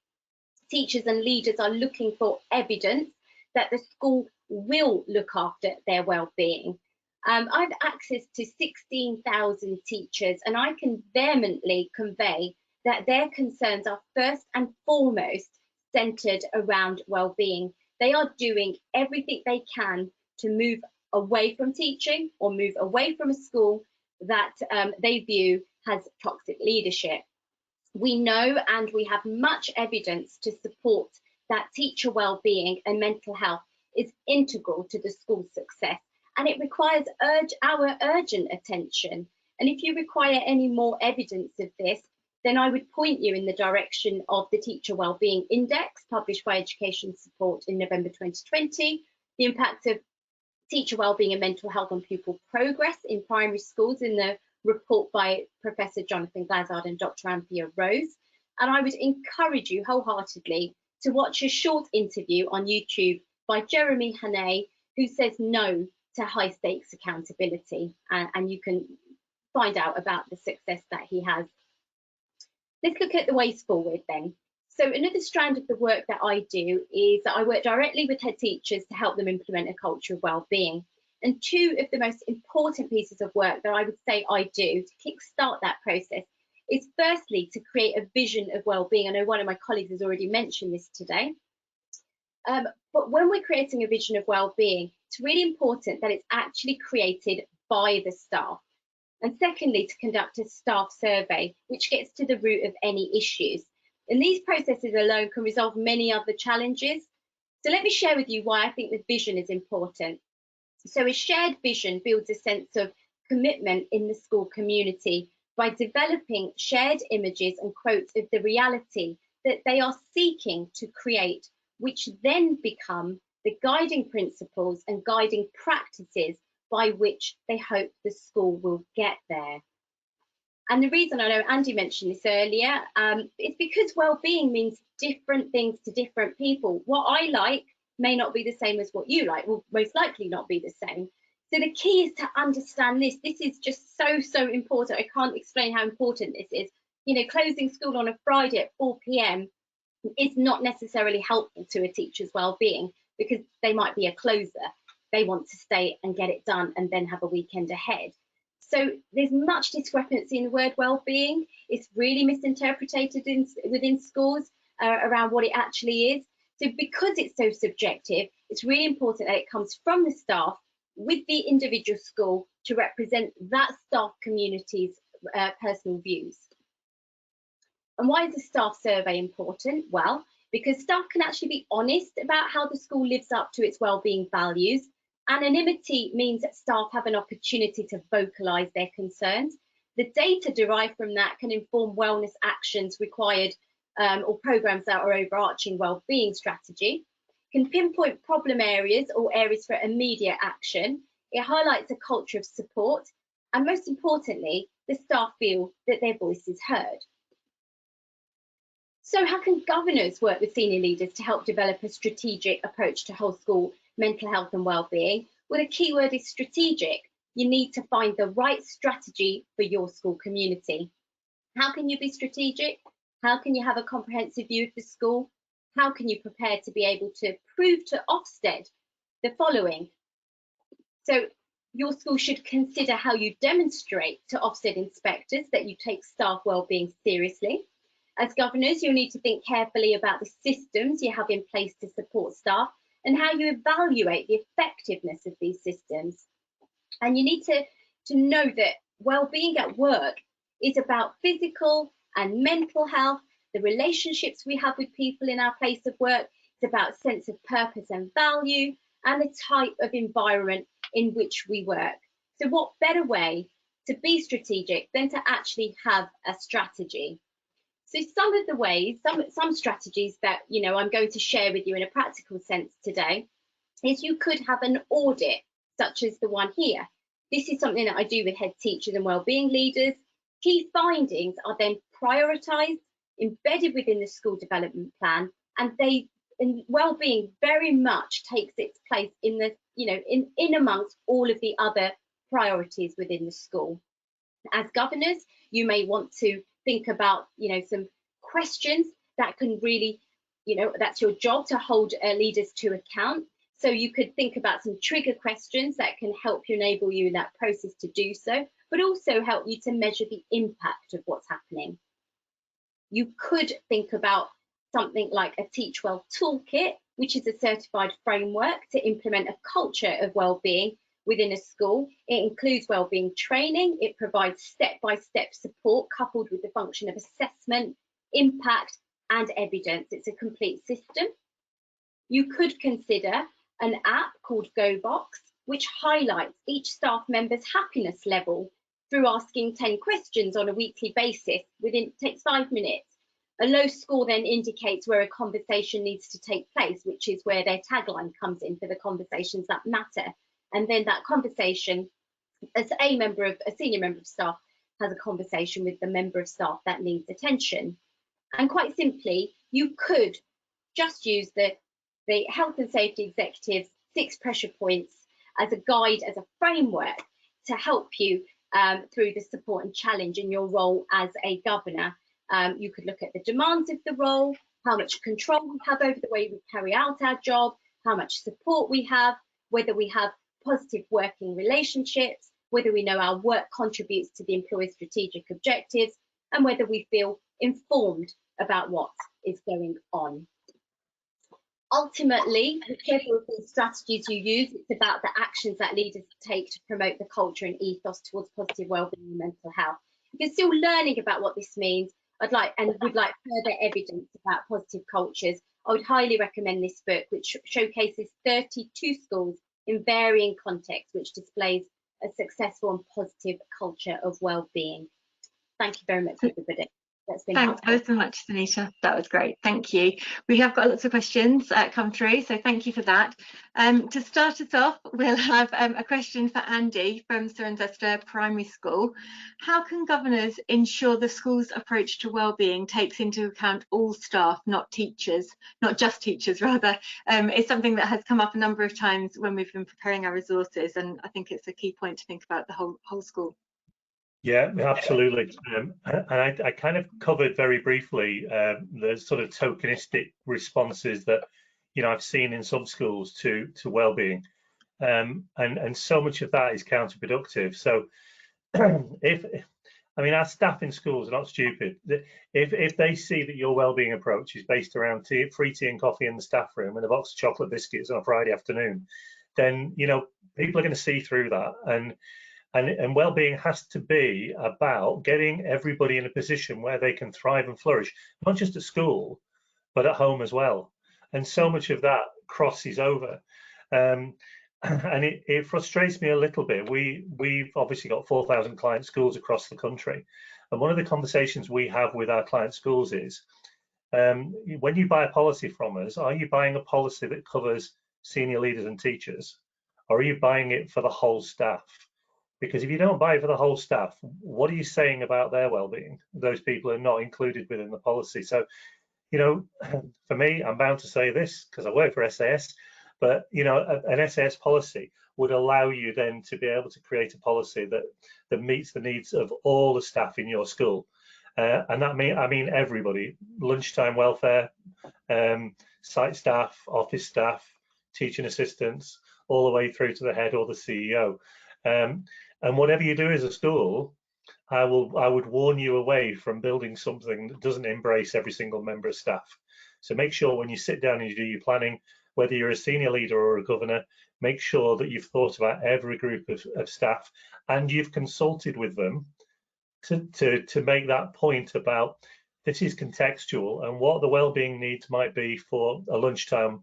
Teachers and leaders are looking for evidence that the school will look after their well-being. I have access to 16,000 teachers, and I can vehemently convey that their concerns are first and foremost centred around well-being. They are doing everything they can to move away from teaching or move away from a school that they view has toxic leadership. We know, and we have much evidence to support, that teacher well-being and mental health is integral to the school's success, and it requires our urgent attention. And if you require any more evidence of this, then I would point you in the direction of the Teacher Wellbeing Index, published by Education Support in November 2020, the impact of teacher wellbeing and mental health on pupil progress in primary schools in the report by Professor Jonathan Glazard and Dr. Anthea Rose. And I would encourage you wholeheartedly to watch a short interview on YouTube by Jeremy Haney, who says no to high stakes accountability, and you can find out about the success that he has. Let's look at the ways forward then. So another strand of the work that I do is that I work directly with head teachers to help them implement a culture of wellbeing. And two of the most important pieces of work that I would say I do to kickstart that process is firstly to create a vision of wellbeing. I know one of my colleagues has already mentioned this today. But when we're creating a vision of wellbeing, it's really important that it's actually created by the staff. And secondly, to conduct a staff survey, which gets to the root of any issues. And these processes alone can resolve many other challenges. So let me share with you why I think the vision is important. So a shared vision builds a sense of commitment in the school community by developing shared images and quotes of the reality that they are seeking to create, which then become the guiding principles and guiding practices by which they hope the school will get there. And the reason, I know Andy mentioned this earlier, it's because well-being means different things to different people. What I like may not be the same as what you like, will most likely not be the same. So the key is to understand this. This is just so important. I can't explain how important this is. You know, closing school on a Friday at 4 p.m. is not necessarily helpful to a teacher's well-being, because they might be a closer. They want to stay and get it done and then have a weekend ahead. So there's much discrepancy in the word well-being. It's really misinterpreted within schools around what it actually is. So because it's so subjective, it's really important that it comes from the staff with the individual school to represent that staff community's personal views. And why is a staff survey important? Well, because staff can actually be honest about how the school lives up to its wellbeing values. Anonymity means that staff have an opportunity to vocalise their concerns. The data derived from that can inform wellness actions required or programmes that are overarching wellbeing strategy, can pinpoint problem areas or areas for immediate action. It highlights a culture of support, and most importantly, the staff feel that their voice is heard. So how can governors work with senior leaders to help develop a strategic approach to whole school mental health and wellbeing? Well, the key word is strategic. You need to find the right strategy for your school community. How can you be strategic? How can you have a comprehensive view of the school? How can you prepare to be able to prove to Ofsted the following? So your school should consider how you demonstrate to Ofsted inspectors that you take staff wellbeing seriously. As governors, you'll need to think carefully about the systems you have in place to support staff and how you evaluate the effectiveness of these systems. And you need to know that wellbeing at work is about physical and mental health, the relationships we have with people in our place of work. It's about sense of purpose and value, and the type of environment in which we work. So what better way to be strategic than to actually have a strategy? So some of the ways, some strategies that I'm going to share with you in a practical sense today is you could have an audit, such as the one here. This is something that I do with head teachers and wellbeing leaders. Key findings are then prioritised, embedded within the school development plan, and wellbeing very much takes its place in the in amongst all of the other priorities within the school. As governors, you may want to think about some questions that can really that's your job, to hold leaders to account. So you could think about some trigger questions that can help you, enable you in that process to do so, but also help you to measure the impact of what's happening. You could think about something like a Teach Well toolkit, which is a certified framework to implement a culture of wellbeing within a school. It includes wellbeing training. It provides step-by-step support coupled with the function of assessment, impact, and evidence. It's a complete system. You could consider an app called GoBox, which highlights each staff member's happiness level through asking 10 questions on a weekly basis. It takes 5 minutes. A low score then indicates where a conversation needs to take place, which is where their tagline comes in for the conversations that matter. And then that conversation, as a senior member of staff has a conversation with the member of staff that needs attention. And quite simply, you could just use the health and safety executive's 6 pressure points as a guide, as a framework to help you through the support and challenge in your role as a governor. You could look at the demands of the role, how much control we have over the way we carry out our job, how much support we have, whether we have positive working relationships, whether we know our work contributes to the employer's strategic objectives, and whether we feel informed about what is going on. Ultimately, whichever of these strategies you use, it's about the actions that leaders take to promote the culture and ethos towards positive wellbeing and mental health. If you're still learning about what this means, would like further evidence about positive cultures, I would highly recommend this book, which showcases 32 schools in varying contexts, which displays a successful and positive culture of wellbeing. Thank you very much, everybody. That's been Thanks helpful. so much, Suneta. That was great. Thank you. We have got lots of questions come through, so thank you for that. To start us off, we'll have a question for Andy from Cirencester Primary School. How can governors ensure the school's approach to wellbeing takes into account all staff, not teachers, not just teachers rather? It's something that has come up a number of times when we've been preparing our resources, and I think it's a key point to think about the whole school. Yeah, absolutely. And I kind of covered very briefly the sort of tokenistic responses that, you know, I've seen in some schools to wellbeing, and so much of that is counterproductive. So our staff in schools are not stupid. If they see that your wellbeing approach is based around free tea and coffee in the staff room and a box of chocolate biscuits on a Friday afternoon, then, you know, people are going to see through that. And wellbeing has to be about getting everybody in a position where they can thrive and flourish, not just at school, but at home as well. And so much of that crosses over. And it frustrates me a little bit. We've obviously got 4,000 client schools across the country. And one of the conversations we have with our client schools is, when you buy a policy from us, are you buying a policy that covers senior leaders and teachers? Or are you buying it for the whole staff? Because if you don't buy it for the whole staff, what are you saying about their well-being? Those people are not included within the policy. So, you know, for me, I'm bound to say this because I work for SAS, but, you know, an SAS policy would allow you then to be able to create a policy that meets the needs of all the staff in your school. And that I mean everybody, lunchtime welfare, site staff, office staff, teaching assistants, all the way through to the head or the CEO. And whatever you do as a school, I would warn you away from building something that doesn't embrace every single member of staff. So make sure when you sit down and you do your planning, whether you're a senior leader or a governor, make sure that you've thought about every group of staff and you've consulted with them to make that point about this is contextual and what the wellbeing needs might be for a lunchtime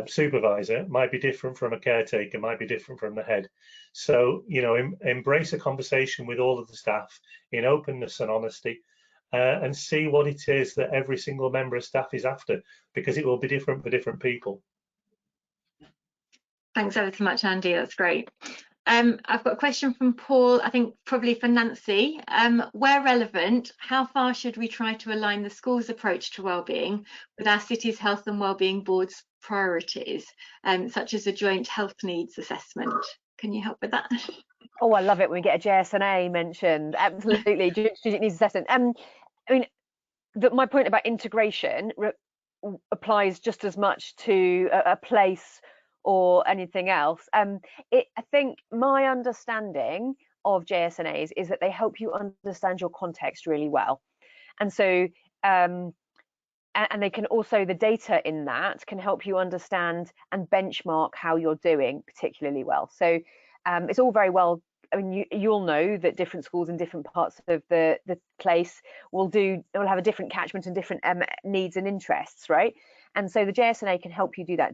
supervisor might be different from a caretaker, might be different from the head. So, you know, embrace a conversation with all of the staff in openness and honesty, and see what it is that every single member of staff is after, because it will be different for different people. Thanks ever so much, Andy. That's great. I've got a question from Paul, I think probably for Nancy. Where relevant, how far should we try to align the school's approach to wellbeing with our city's health and wellbeing board's priorities, such as a joint health needs assessment? Can you help with that? Oh, I love it when we get a JSNA mentioned. Absolutely, strategic needs assessment. I mean, my point about integration applies just as much to a place or anything else. I think my understanding of JSNAs is that they help you understand your context really well, and so and they can also, the data in that can help you understand and benchmark how you're doing particularly well. So it's all very well. I mean, you'll know that different schools in different parts of the place will have a different catchment and different needs and interests, right? And so the JSNA can help you do that.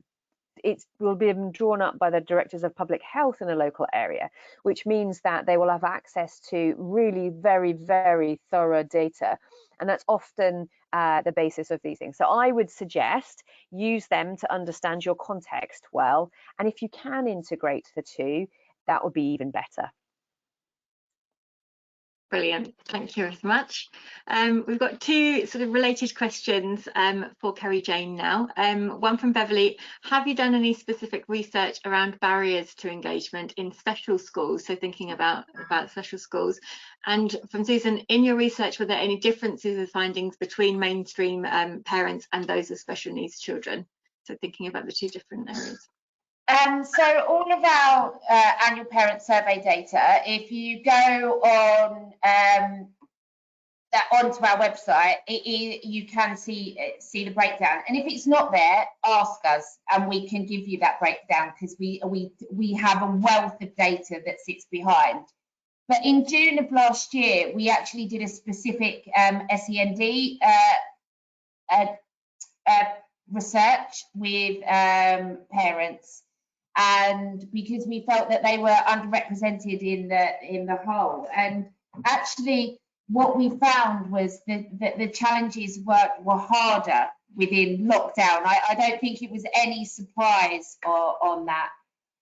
It will be drawn up by the directors of public health in a local area, which means that they will have access to really very, very thorough data. And that's often the basis of these things. So I would suggest use them to understand your context well. And if you can integrate the two, that would be even better. Brilliant, thank you very much. We've got two sort of related questions for Kerry-Jane now. One from Beverly: have you done any specific research around barriers to engagement in special schools? So thinking about special schools. And from Susan: in your research, were there any differences in findings between mainstream parents and those with special needs children? So thinking about the two different areas. So all of our annual parent survey data, if you go on onto our website, you can see the breakdown. And if it's not there, ask us and we can give you that breakdown, because we have a wealth of data that sits behind. But in June of last year, we actually did a specific SEND research with parents. And because we felt that they were underrepresented in the whole, and actually what we found was that the challenges were harder within lockdown. I don't think it was any surprise on that,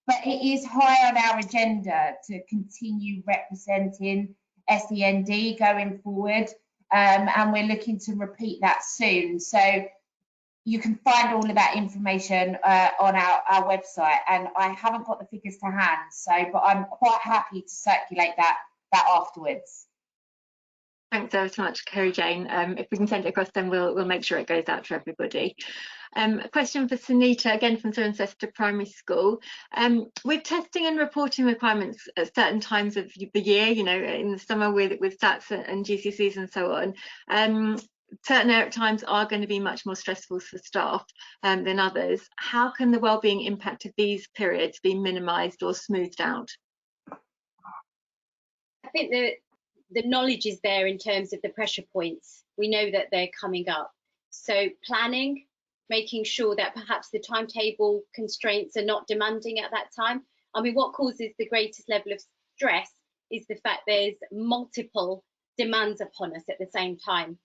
but it is high on our agenda to continue representing SEND going forward, and we're looking to repeat that soon. So you can find all of that information on our website, and I haven't got the figures to hand, but I'm quite happy to circulate that afterwards. Thanks ever so much, Kerry-Jane. If we can send it across, then we'll make sure it goes out to everybody. A question for Suneta, again from Cirencester Primary School. With testing and reporting requirements at certain times of the year, you know, in the summer with SATs and GCSEs and so on, certain times are going to be much more stressful for staff than others. How can the wellbeing impact of these periods be minimised or smoothed out? I think the knowledge is there in terms of the pressure points. We know that they're coming up. So planning, making sure that perhaps the timetable constraints are not demanding at that time. I mean, what causes the greatest level of stress is the fact there's multiple demands upon us at the same time.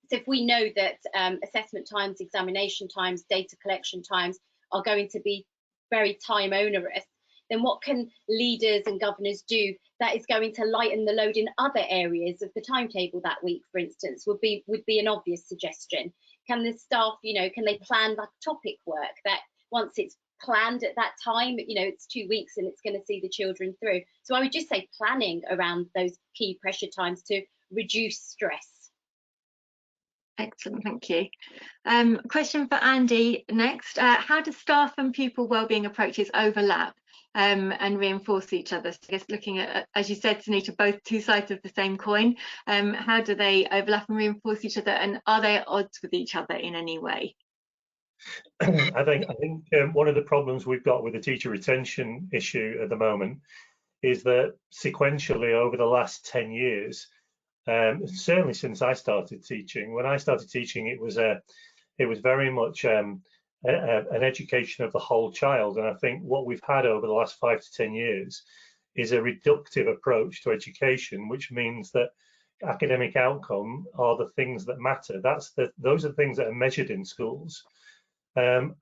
So if we know that assessment times, examination times, data collection times are going to be very time onerous, then what can leaders and governors do that is going to lighten the load in other areas of the timetable that week, for instance, would be an obvious suggestion. Can the staff, you know, can they plan like topic work that once it's planned at that time, you know, it's 2 weeks and it's going to see the children through. So I would just say planning around those key pressure times to reduce stress. Excellent, thank you. Question for Andy next. How do staff and pupil wellbeing approaches overlap and reinforce each other? So I guess looking at, as you said, Suneta, both two sides of the same coin, how do they overlap and reinforce each other, and are they at odds with each other in any way? I think one of the problems we've got with the teacher retention issue at the moment is that sequentially over the last 10 years, certainly since I started teaching, when I started teaching, it was very much an education of the whole child. And I think what we've had over the last 5 to 10 years is a reductive approach to education, which means that academic outcome are the things that matter. Those are the things that are measured in schools, and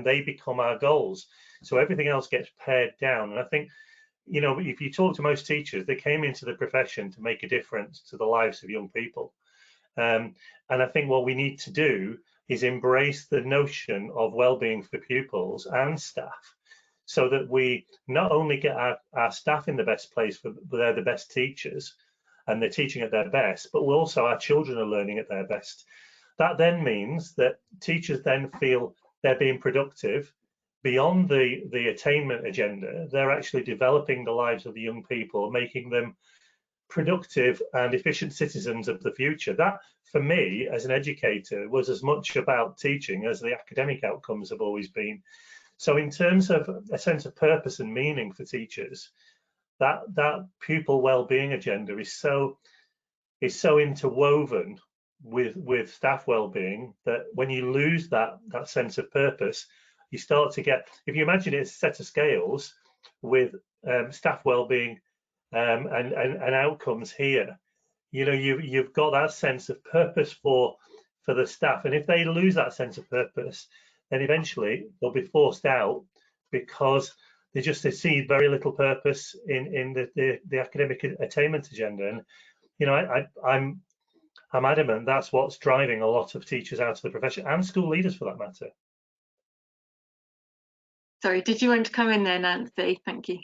they become our goals. So everything else gets pared down. And I think, you know, if you talk to most teachers, they came into the profession to make a difference to the lives of young people. And I think what we need to do is embrace the notion of well-being for pupils and staff, so that we not only get our staff in the best place, they're the best teachers and they're teaching at their best, but also our children are learning at their best. That then means that teachers then feel they're being productive. Beyond the attainment agenda, they're actually developing the lives of the young people, making them productive and efficient citizens of the future. That, for me, as an educator, was as much about teaching as the academic outcomes have always been. So in terms of a sense of purpose and meaning for teachers, that pupil well-being agenda is so interwoven with staff well-being that when you lose that sense of purpose, you start to get, if you imagine it's a set of scales with staff well-being and outcomes here, you know, you've got that sense of purpose for the staff, and if they lose that sense of purpose, then eventually they'll be forced out because they see very little purpose in the academic attainment agenda. you know, I'm adamant that's what's driving a lot of teachers out of the profession, and school leaders for that matter. Sorry, did you want to come in there, Nancy? Thank you.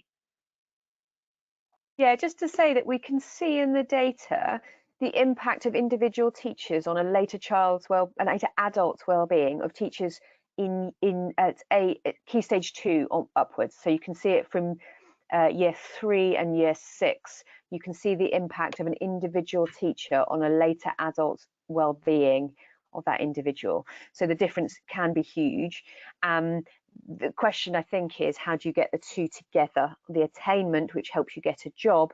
Yeah, just to say that we can see in the data the impact of individual teachers on a later adult's well-being of teachers at key stage 2 upwards. So you can see it from year 3 and year 6. You can see the impact of an individual teacher on a later adult's well-being of that individual. So the difference can be huge. The question, I think, is how do you get the two together? The attainment, which helps you get a job,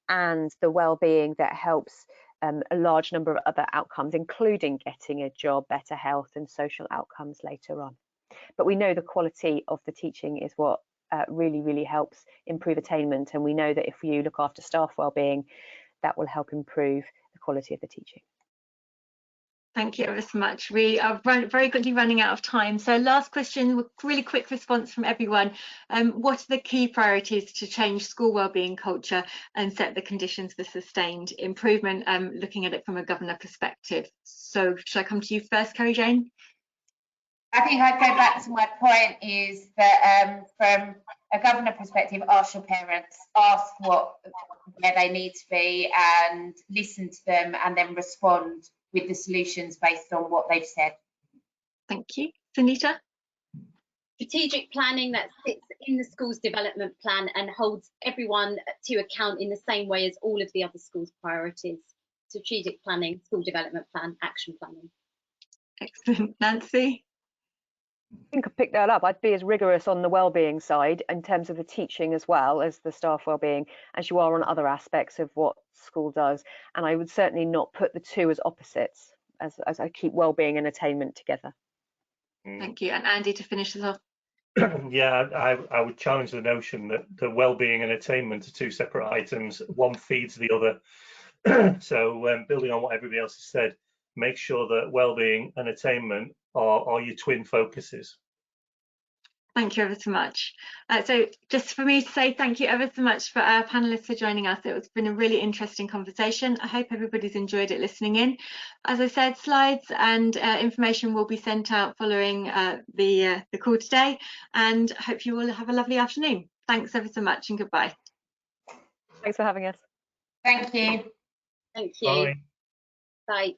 and the well-being that helps a large number of other outcomes, including getting a job, better health and social outcomes later on. But we know the quality of the teaching is what really, really helps improve attainment. And we know that if you look after staff well-being, that will help improve the quality of the teaching. Thank you ever so much. We are very quickly running out of time. So last question, really quick response from everyone. What are the key priorities to change school wellbeing culture and set the conditions for sustained improvement, looking at it from a governor perspective? So should I come to you first, Kerry-Jane? I think I'd go back to my point is that from a governor perspective, ask your parents, ask where they need to be and listen to them, and then respond with the solutions based on what they've said. Thank you. Suneta? Strategic planning that sits in the school's development plan and holds everyone to account in the same way as all of the other schools' priorities. Strategic planning, school development plan, action planning. Excellent. Nancy? I think I picked that up. I'd be as rigorous on the wellbeing side in terms of the teaching as well as the staff wellbeing as you are on other aspects of what school does. And I would certainly not put the two as opposites, as I keep wellbeing and attainment together. Thank you. And Andy, to finish this off. Yeah, I would challenge the notion that the well-being and attainment are two separate items. One feeds the other. So building on what everybody else has said, make sure that well-being and attainment are your twin focuses. Thank you ever so much. So just for me to say thank you ever so much for our panelists for joining us. It's been a really interesting conversation. I hope everybody's enjoyed it listening in. As I said, slides and information will be sent out following the call today, and I hope you all have a lovely afternoon. Thanks ever so much and goodbye. Thanks for having us. Thank you. Thank you. Bye. Bye.